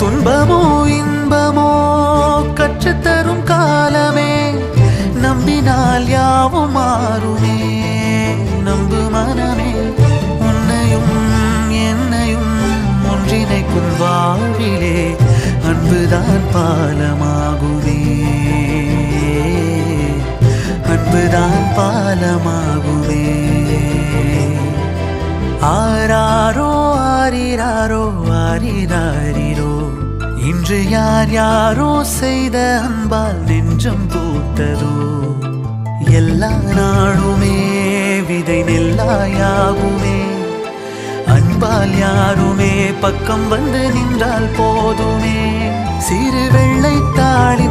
துன்பமோ இன்பமோ கற்றுத்தரும் காலமே, நம்பினால் யாவும் மாறுமே. நம்பு மனமே, உன்னையும் என்னையும் ஒன்றிணைக்கும் வாழ்விலே அன்புதான் பாலமாகுமே, அன்புதான் பாலமாகுமே. ஆராரோ ஆரிராரோ ஆரிராரிரோ, இன்று யார் யாரோ செய்த அன்பால் நெஞ்சம் பூத்ததோ. எல்லா நாளுமே விதை நெல்லாயாகுமே, அன்பால் யாருமே பக்கம் வந்து நின்றால் போதுமே. சிறு வெள்ளை தாளி